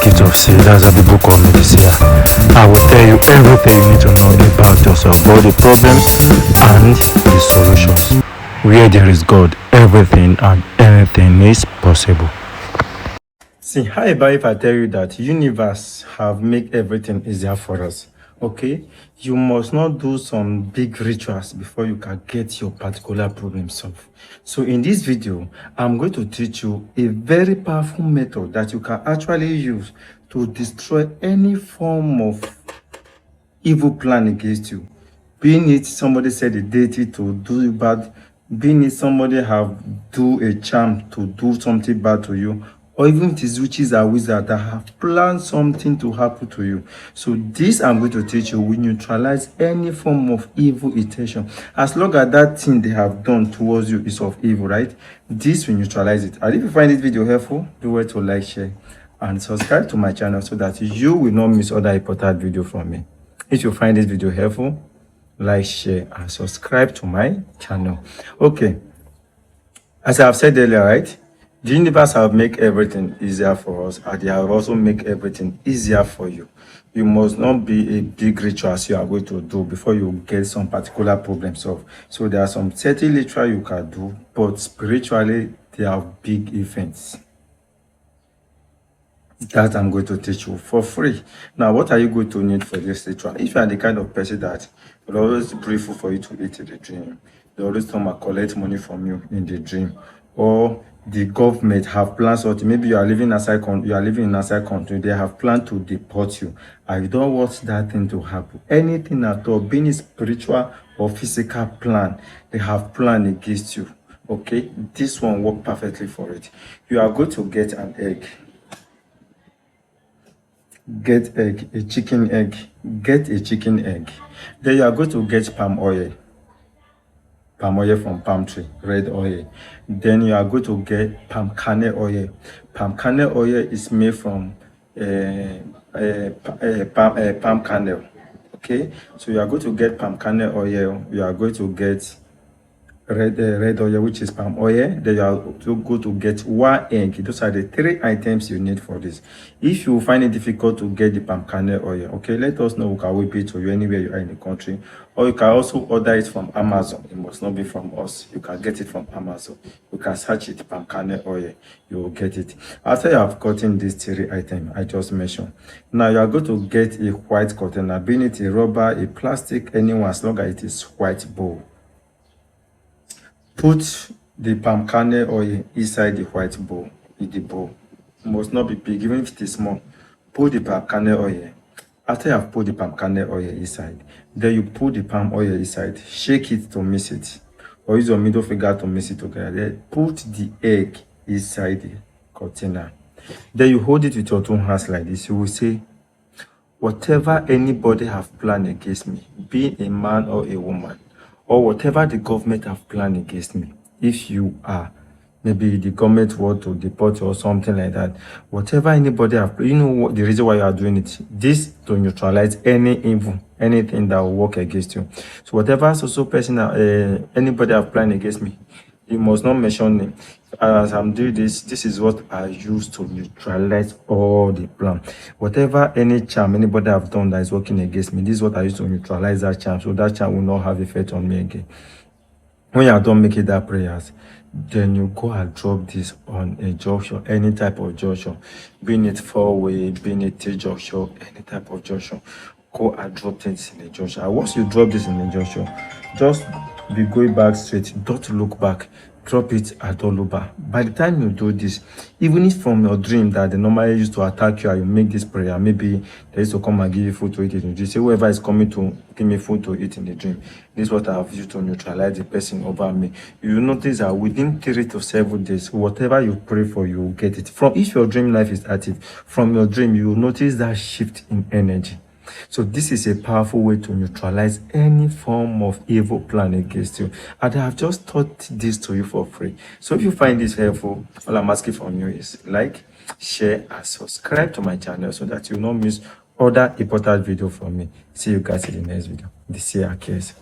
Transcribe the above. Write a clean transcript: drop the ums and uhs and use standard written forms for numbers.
gift of seed. That's the book of medicine. I will tell you everything you need to know about yourself, both the problems and the solutions. Where there is God, everything and anything is possible. See, how about if I tell you that universe have made everything easier for us? Okay, you must not do some big rituals before you can get your particular problem solved. So in this video, I'm going to teach you a very powerful method that you can actually use to destroy any form of evil plan against you. Being it somebody said a deity to do you bad, being it somebody have do a charm to do something bad to you, or even it is witches or wizards that have planned something to happen to you. So this I'm going to teach you will neutralize any form of evil intention. As long as that thing they have done towards you is of evil, right? This will neutralize it. And if you find this video helpful, do it to like, share, and subscribe to my channel so that you will not miss other important video from me. If you find this video helpful, like, share, and subscribe to my channel. Okay, as I have said earlier, right, the universe have make everything easier for us, and they have also make everything easier for you. You must not be a big ritual as you are going to do before you get some particular problem solved. So there are some certain ritual you can do, but spiritually they have big events that I'm going to teach you for free. Now, what are you going to need for this ritual? If you are the kind of person that will always pray for you to eat in the dream, they always come and collect money from you in the dream, or the government have plans, or maybe you are living outside country, they have planned to deport you. I don't want that thing to happen. Anything at all, being a spiritual or physical plan, they have planned against you. Okay, this one work perfectly for it. You are going to get an egg. Get a chicken egg. Then you are going to get palm oil from palm tree, red oil. Then you are going to get palm kernel oil. Palm kernel oil is made from palm kernel. Okay, so you are going to get palm kernel oil. You are going to get red oil, which is palm oil. Then you are to go to get one egg. Those are the 3 items you need for this. If you find it difficult to get the palm kernel oil, okay, let us know. We can whip it to you anywhere you are in the country, or you can also order it from Amazon. It must not be from us. You can get it from Amazon. You can search it, palm kernel oil, you will get it. After you have gotten these 3 items I just mentioned, now you are going to get a white container, being it a rubber, a plastic, anyone, as long as it is white bowl. Put the palm kernel oil inside the white bowl. The bowl must not be big, even if it is small. Put the palm kernel oil. After you have put the palm kernel oil inside, then you put the palm oil inside. Shake it to mix it, or use your middle finger to mix it together. Then put the egg inside the container. Then you hold it with your 2 hands like this. You will say, whatever anybody have planned against me, being a man or a woman, or whatever the government have planned against me, if you are maybe the government want to deport you or something like that, whatever anybody have, you know what the reason why you are doing it, this to neutralize any evil, anything that will work against you. So whatever social person anybody have planned against me, you must not mention name. As I'm doing this, this is what I use to neutralize all the plan. Whatever any charm anybody have done that is working against me, this is what I use to neutralize that charm, so that charm will not have effect on me again. When you are done making that prayers, then you go and drop this on a junction, any type of junction, being it 4-way, being it T-junction, any type of junction. Go and drop things in the junction. And once you drop this in the junction, just be going back straight. Don't look back. Drop it and don't look back. By the time you do this, even if from your dream that they normally used to attack you and you make this prayer, maybe they used to come and give you food to eat in the dream. Say whoever is coming to give me food to eat in the dream, this is what I have used to neutralize the person over me. You will notice that within 3 to 7 days, whatever you pray for, you will get it. From if your dream life is active, from your dream, you will notice that shift in energy. So this is a powerful way to neutralize any form of evil plan against you. And I have just taught this to you for free. So if you find this helpful, all I'm asking from you is like, share, and subscribe to my channel so that you will not miss other important videos from me. See you guys in the next video. This year, case.